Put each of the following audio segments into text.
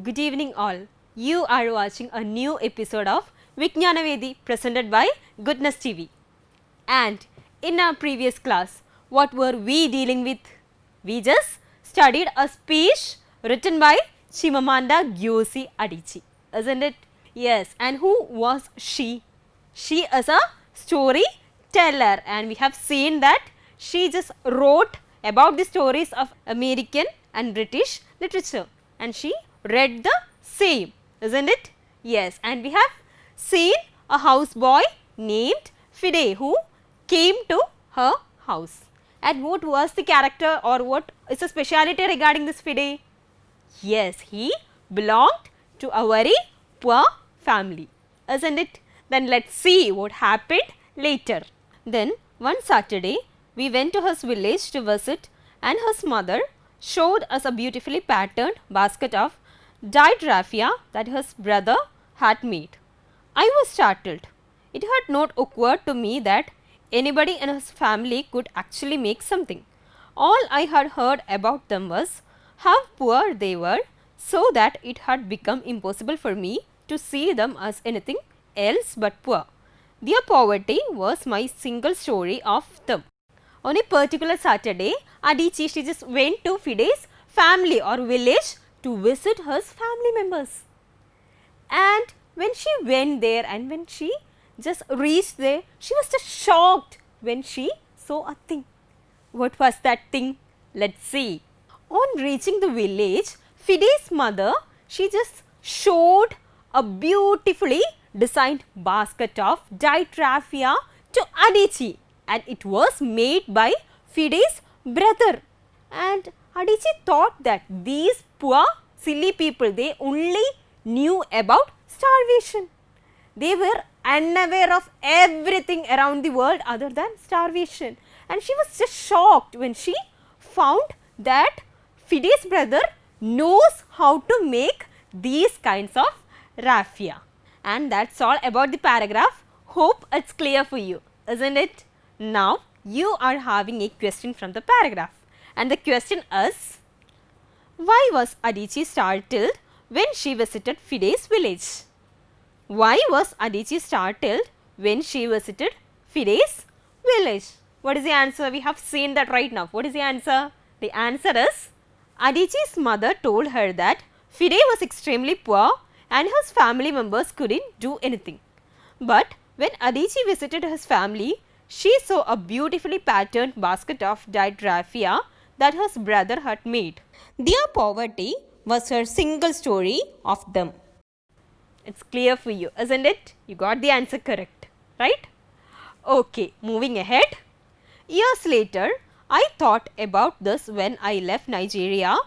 Good evening all. You are watching a new episode of Vijnanavedi presented by Goodness TV. And in our previous class, what were we dealing with? We just studied a speech written by Chimamanda Ngozi Adichie, isn't it? Yes, and who was she? She is a storyteller, and we have seen that she just wrote about the stories of American and British literature, and she read the same, isn't it? Yes, and we have seen a houseboy named Fide who came to her house. And what was the character or what is the speciality regarding this Fide? Yes, he belonged to a very poor family, isn't it? Then let's see what happened later. Then one Saturday, we went to his village to visit, and his mother showed us a beautifully patterned basket of dyed raffia that his brother had made. I was startled. It had not occurred to me that anybody in his family could actually make something. All I had heard about them was how poor they were, so that it had become impossible for me to see them as anything else but poor. Their poverty was my single story of them. On a particular Saturday, Adichie, she just went to Fide's family or village to visit his family members. And when she went there and when she just reached there, she was just shocked when she saw a thing. What was that thing? Let's see. On reaching the village, Fide's mother, she just showed a beautifully designed basket of dyed raffia to Adichie, and it was made by Fide's brother. And Adichie thought that these poor silly people, they only knew about starvation. They were unaware of everything around the world other than starvation. And she was just shocked when she found that Fide's brother knows how to make these kinds of raffia. And that's all about the paragraph. Hope it's clear for you, isn't it? Now you are having a question from the paragraph, and the question is, why was Adichie startled when she visited Fide's village? Why was Adichie startled when she visited Fide's village? What is the answer? We have seen that right now. What is the answer? The answer is, Adichie's mother told her that Fide was extremely poor and his family members couldn't do anything. But when Adichie visited his family, she saw a beautifully patterned basket of dyed raffia that his brother had made. Their poverty was her single story of them. It's clear for you, isn't it? You got the answer correct, right? Okay, moving ahead. Years later, I thought about this when I left Nigeria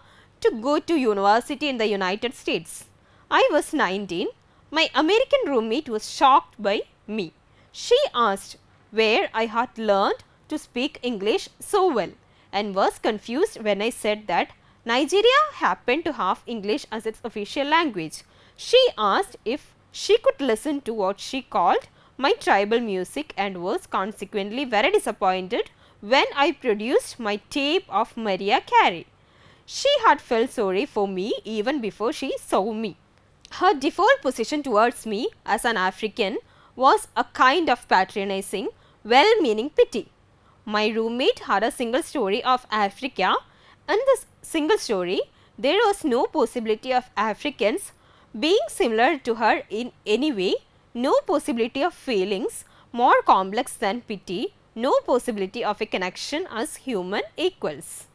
to go to university in the United States. I was 19. My American roommate was shocked by me. She asked where I had learned to speak English so well and was confused when I said that Nigeria happened to have English as its official language. She asked if she could listen to what she called my tribal music and was consequently very disappointed when I produced my tape of Mariah Carey. She had felt sorry for me even before she saw me. Her default position towards me as an African was a kind of patronizing, well-meaning pity. My roommate had a single story of Africa. In this single story, there was no possibility of Africans being similar to her in any way, no possibility of feelings more complex than pity, no possibility of a connection as human equals.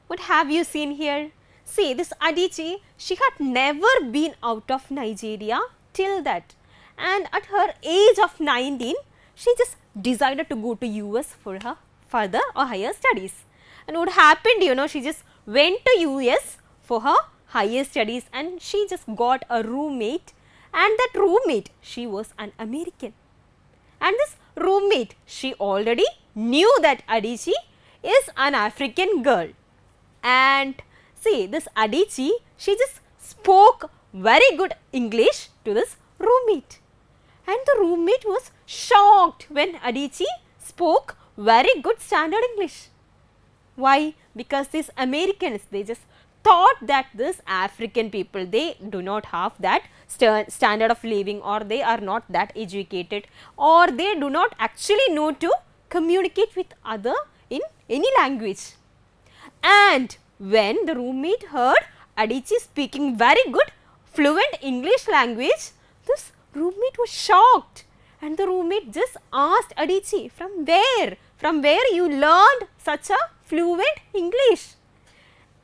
What have you seen here? See, this Adichie, she had never been out of Nigeria till that, and at her age of 19, she just decided to go to US for her further or higher studies. And what happened, you know, she just went to US for her higher studies and she just got a roommate, and that roommate, she was an American. And this roommate, she already knew that Adichie is an African girl. And see, this Adichie, she just spoke very good English to this roommate. And the roommate was shocked when Adichie spoke very good standard English. Why? Because these Americans, they just thought that this African people, they do not have that standard of living, or they are not that educated, or they do not actually know to communicate with other in any language. And when the roommate heard Adichie speaking very good fluent English language, this roommate was shocked, and the roommate just asked Adichie, from where you learned such a fluent English?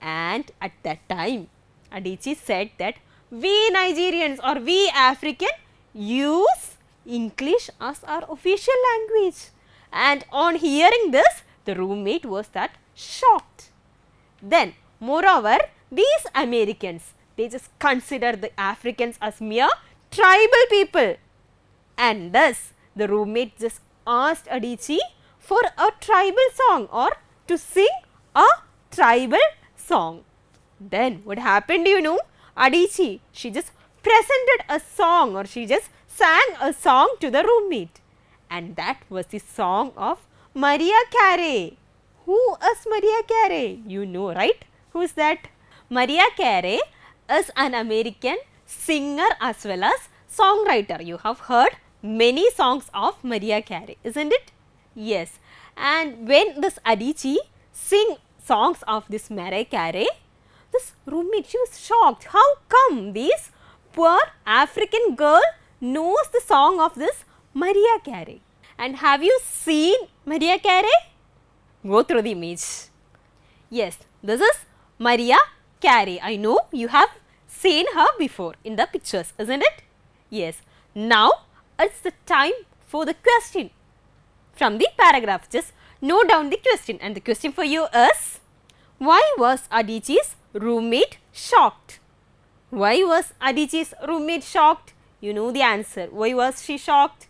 And at that time, Adichie said that we Nigerians or we African use English as our official language. And on hearing this, the roommate was that shocked. Then, moreover, these Americans, they just consider the Africans as mere tribal people. And thus, the roommate just asked Adichie for a tribal song, or to sing a tribal song. Then, what happened, you know? Adichie, she just presented a song, or she just sang a song to the roommate. And that was the song of Mariah Carey. Who is Mariah Carey? You know, right? Who is that? Mariah Carey is an American singer as well as songwriter. You have heard many songs of Mariah Carey, isn't it? Yes. And when this Adichie sing songs of this Mariah Carey, this roommate, she was shocked. How come this poor African girl knows the song of this Mariah Carey? And have you seen Mariah Carey? Go through the image. Yes, this is Mariah Carey. I know you have seen her before in the pictures, isn't it? Yes. Now, it's the time for the question from the paragraph. Just note down the question, and the question for you is, why was Adichie's roommate shocked? Why was Adichie's roommate shocked? You know the answer. Why was she shocked?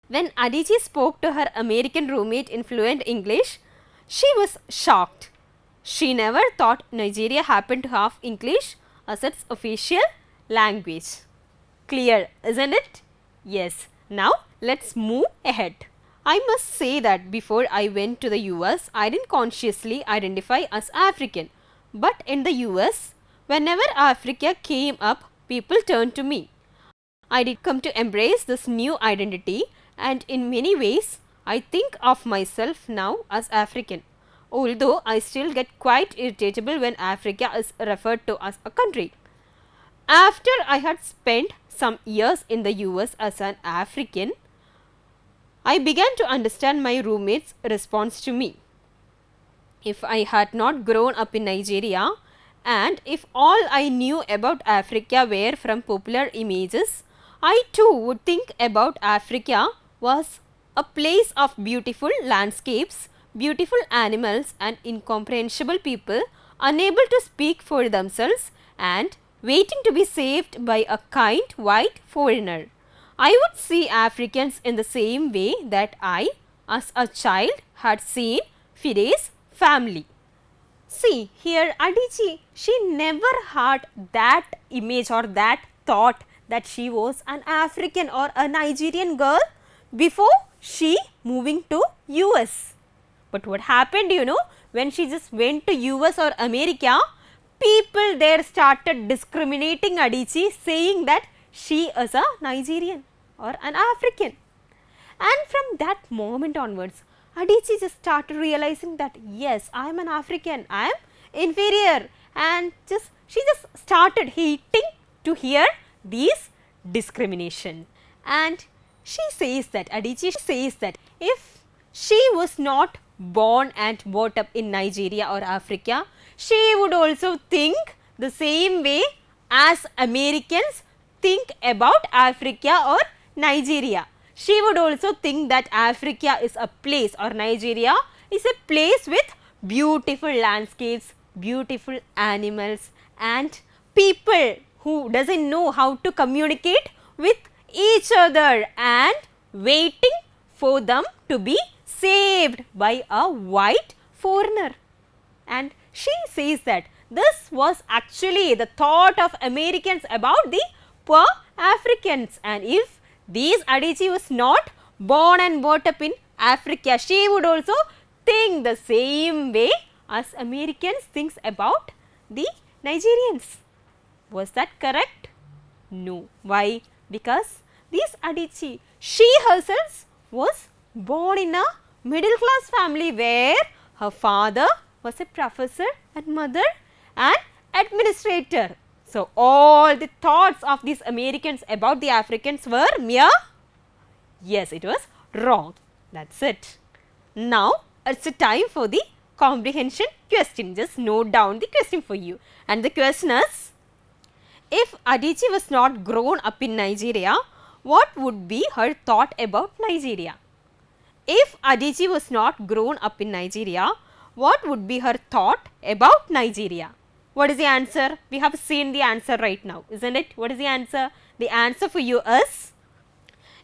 When Adichie spoke to her American roommate in fluent English, she was shocked. She never thought Nigeria happened to have English as its official language. Clear, isn't it? Yes. Now, let's move ahead. I must say that before I went to the US, I didn't consciously identify as African. But in the US, whenever Africa came up, people turned to me. I did come to embrace this new identity, and in many ways, I think of myself now as African, although I still get quite irritable when Africa is referred to as a country. After I had spent some years in the US as an African, I began to understand my roommate's response to me. If I had not grown up in Nigeria, and if all I knew about Africa were from popular images, I too would think about Africa was a place of beautiful landscapes, beautiful animals, and incomprehensible people unable to speak for themselves and waiting to be saved by a kind white foreigner. I would see Africans in the same way that I, as a child, had seen Fide's family. See, here Adichie, she never had that image or that thought that she was an African or a Nigerian girl before she moving to US. But what happened, you know, when she just went to US or America, people there started discriminating Adichie, saying that she is a Nigerian or an African. And from that moment onwards, Adichie just started realizing that yes, I am an African, I am inferior, and she just started hating to hear these discrimination. And she says that, Adichie says that if she was not born and brought up in Nigeria or Africa, she would also think the same way as Americans think about Africa or Nigeria. She would also think that Africa is a place, or Nigeria is a place with beautiful landscapes, beautiful animals, and people who doesn't know how to communicate with each other and waiting for them to be saved by a white foreigner. And she says that this was actually the thought of Americans about the poor Africans, and if these Adichie was not born and brought up in Africa, she would also think the same way as Americans thinks about the Nigerians. Was that correct? No. Why? Because this Adichie, she herself was born in a middle class family where her father was a professor and mother an administrator. So, all the thoughts of these Americans about the Africans were mere, yes, it was wrong. That's it. Now, it's a time for the comprehension question. Just note down the question for you. And the question is, if Adichie was not grown up in Nigeria, what would be her thought about Nigeria? If Adichie was not grown up in Nigeria, what would be her thought about Nigeria? What is the answer? We have seen the answer right now, isn't it? What is the answer? The answer for you is,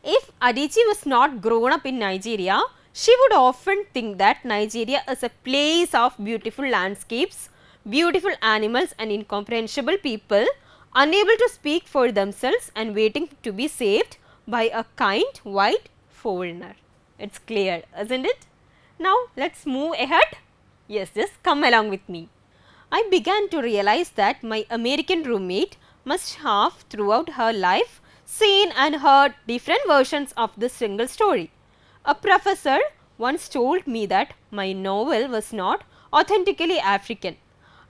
if Adichie was not grown up in Nigeria, she would often think that Nigeria is a place of beautiful landscapes, beautiful animals and incomprehensible people, unable to speak for themselves and waiting to be saved by a kind white foreigner. It's clear, isn't it? Now, let's move ahead. Yes, just come along with me. I began to realize that my American roommate must have throughout her life seen and heard different versions of this single story. A professor once told me that my novel was not authentically African.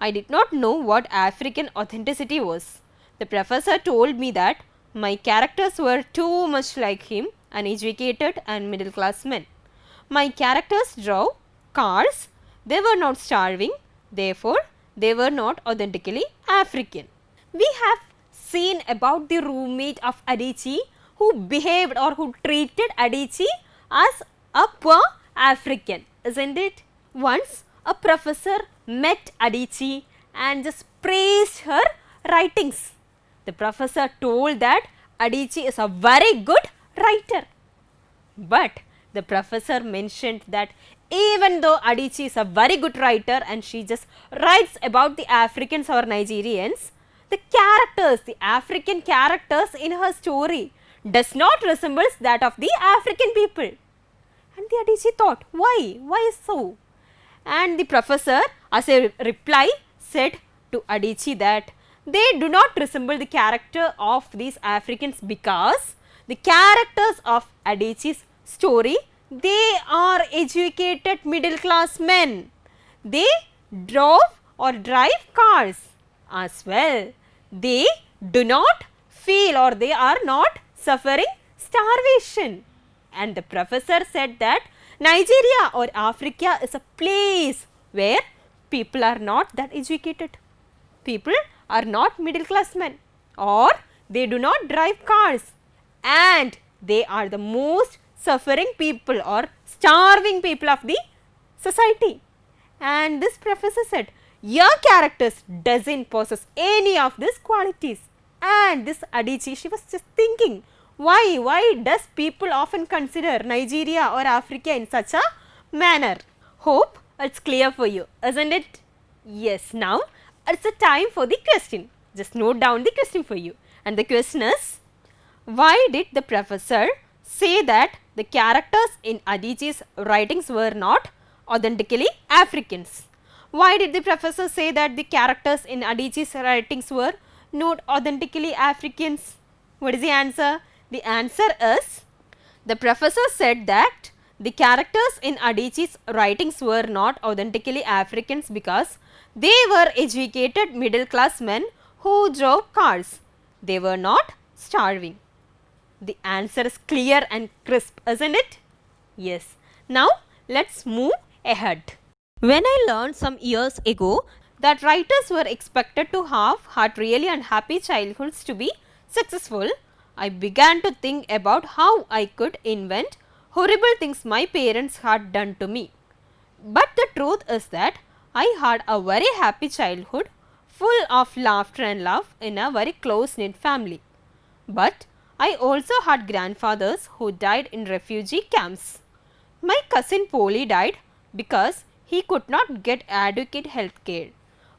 I did not know what African authenticity was. The professor told me that my characters were too much like him, uneducated and middle class men. My characters drove cars, they were not starving, therefore they were not authentically African. We have seen about the roommate of Adichie who behaved or who treated Adichie as a poor African, isn't it? Once a professor met Adichie and just praised her writings. The professor told that Adichie is a very good writer. But the professor mentioned that even though Adichie is a very good writer and she just writes about the Africans or Nigerians, the characters, the African characters in her story does not resemble that of the African people. And the Adichie thought, why? Why so? And the professor as a reply said to Adichie that they do not resemble the character of these Africans because the characters of Adichie's story, they are educated middle class men. They drove or drive cars as well. They do not feel or they are not suffering starvation. And the professor said that Nigeria or Africa is a place where people are not that educated. People are not middle class men or they do not drive cars and they are the most suffering people or starving people of the society. And this professor said, your characters doesn't possess any of these qualities. And this Adichie, she was just thinking, why does people often consider Nigeria or Africa in such a manner? Hope it's clear for you, isn't it? Yes, now it's a time for the question. Just note down the question for you. And the question is, why did the professor say that the characters in Adichie's writings were not authentically Africans? Why did the professor say that the characters in Adichie's writings were not authentically Africans? What is the answer? The answer is, the professor said that the characters in Adichie's writings were not authentically Africans because they were educated middle class men who drove cars. They were not starving. The answer is clear and crisp, isn't it? Yes. Now, let's move ahead. When I learned some years ago that writers were expected to have had really unhappy childhoods to be successful, I began to think about how I could invent horrible things my parents had done to me. But the truth is that I had a very happy childhood full of laughter and love in a very close-knit family. But I also had grandfathers who died in refugee camps. My cousin Polly died because he could not get adequate health care.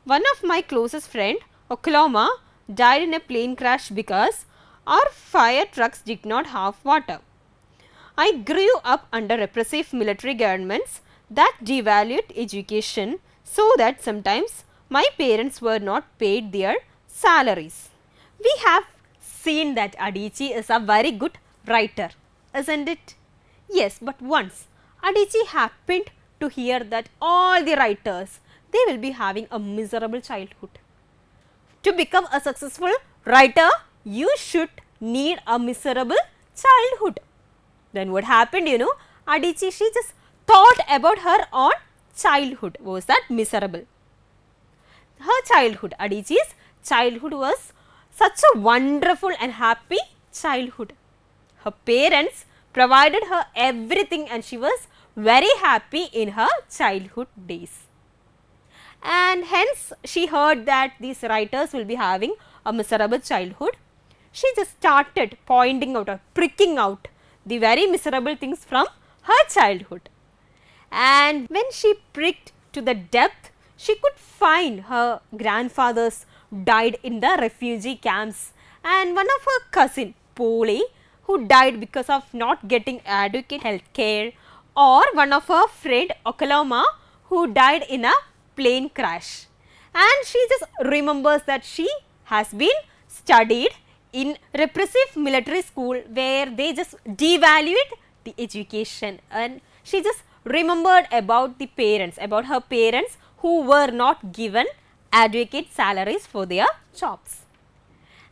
One of my closest friend, Oklahoma, died in a plane crash because our fire trucks did not have water. I grew up under repressive military governments that devalued education so that sometimes my parents were not paid their salaries. We have seen that Adichie is a very good writer, isn't it? Yes, but once Adichie happened to hear that all the writers, they will be having a miserable childhood. To become a successful writer, you should need a miserable childhood. Then what happened, Adichie, she just thought about her own childhood. Was that miserable? Her childhood, Adichie's childhood was such a wonderful and happy childhood. Her parents provided her everything and she was very happy in her childhood days. And hence she heard that these writers will be having a miserable childhood. She just started pointing out or pricking out the very miserable things from her childhood. And when she pricked to the depth, she could find her grandfathers died in the refugee camps and one of her cousin Polly who died because of not getting adequate health care, or one of her friend Okoloma who died in a plane crash. And she just remembers that she has been studied in repressive military school where they just devalued the education, and she just remembered about the parents, about her parents who were not given adequate salaries for their jobs.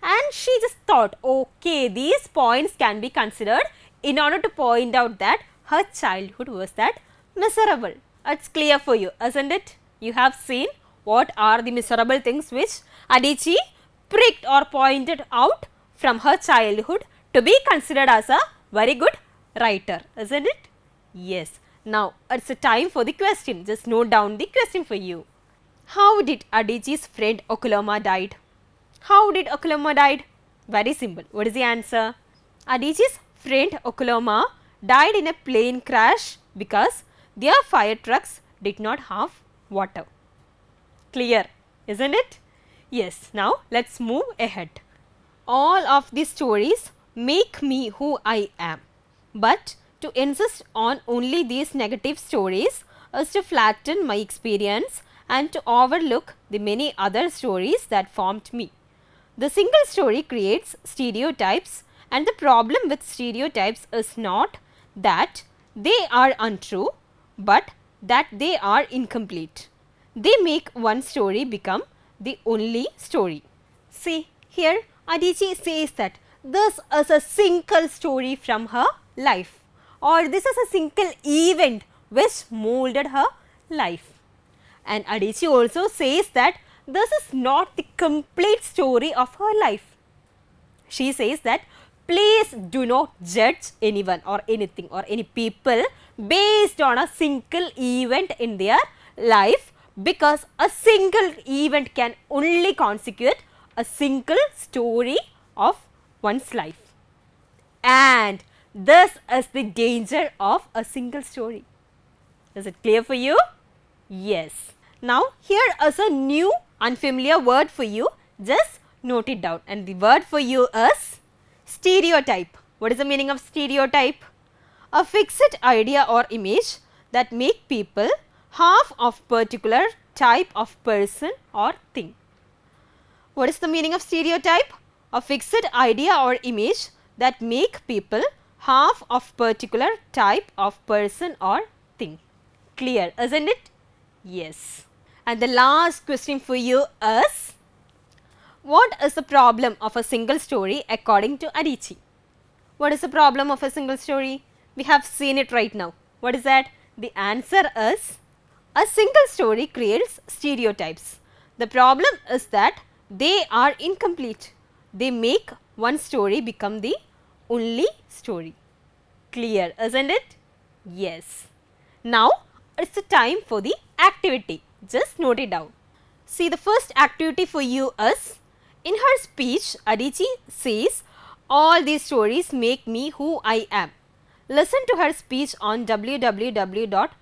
And she just thought, okay, these points can be considered in order to point out that her childhood was that miserable. It's clear for you, isn't it? You have seen what are the miserable things which Adichie pricked or pointed out from her childhood to be considered as a very good writer, isn't it? Yes. Now, it's a time for the question. Just note down the question for you. How did Adichie's friend Okoloma died? How did Okoloma died? Very simple. What is the answer? Adichie's friend Okoloma died in a plane crash because their fire trucks did not have water. Clear, isn't it? Yes. Now, let's move ahead. All of these stories make me who I am, but to insist on only these negative stories is to flatten my experience and to overlook the many other stories that formed me. The single story creates stereotypes, and the problem with stereotypes is not that they are untrue, but that they are incomplete. They make one story become the only story. See, here Adichie says that this is a single story from her life, or this is a single event which molded her life. And Adichie also says that this is not the complete story of her life. She says that please do not judge anyone or anything or any people based on a single event in their life, because a single event can only constitute a single story of one's life. And this is the danger of a single story. Is it clear for you? Yes. Now, here is a new unfamiliar word for you. Just note it down, and the word for you is stereotype. What is the meaning of stereotype? A fixed idea or image that make people half of particular type of person or thing. What is the meaning of stereotype? A fixed idea or image that make people half of particular type of person or thing. Clear, isn't it? Yes. And the last question for you is, what is the problem of a single story according to Adichie? What is the problem of a single story? We have seen it right now. What is that? The answer is, a single story creates stereotypes. The problem is that they are incomplete. They make one story become the only story. Clear, isn't it? Yes. Now, it's the time for the activity. Just note it down. See, the first activity for you is, in her speech, Adichie says, all these stories make me who I am. Listen to her speech on www.ted.com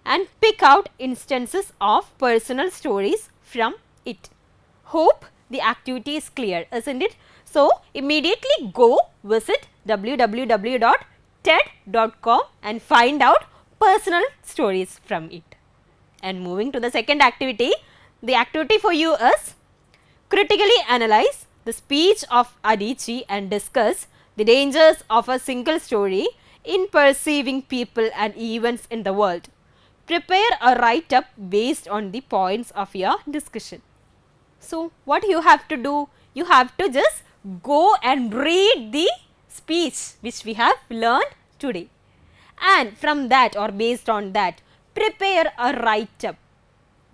and pick out instances of personal stories from it. Hope the activity is clear, isn't it? So, immediately go visit www.ted.com and find out personal stories from it. And moving to the second activity, the activity for you is critically analyze the speech of Adichie and discuss the dangers of a single story in perceiving people and events in the world. Prepare a write-up based on the points of your discussion. So, what you have to do? You have to just go and read the speech which we have learned today, and from that or based on that, prepare a write-up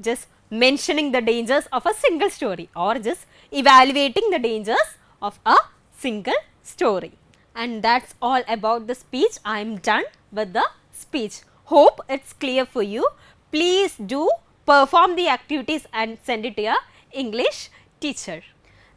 just mentioning the dangers of a single story or just evaluating the dangers of a single story. And that's all about the speech. I am done with the speech. Hope it's clear for you. Please do perform the activities and send it to your English teacher.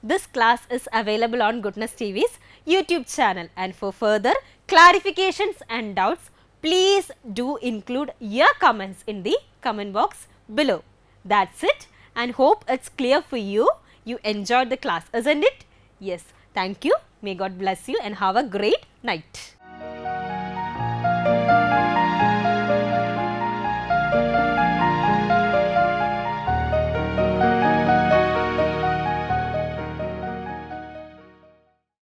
This class is available on Goodness TV's YouTube channel, and for further clarifications and doubts, please do include your comments in the comment box below. That's it, and hope it's clear for you. You enjoyed the class, isn't it? Yes. Thank you. May God bless you and have a great night.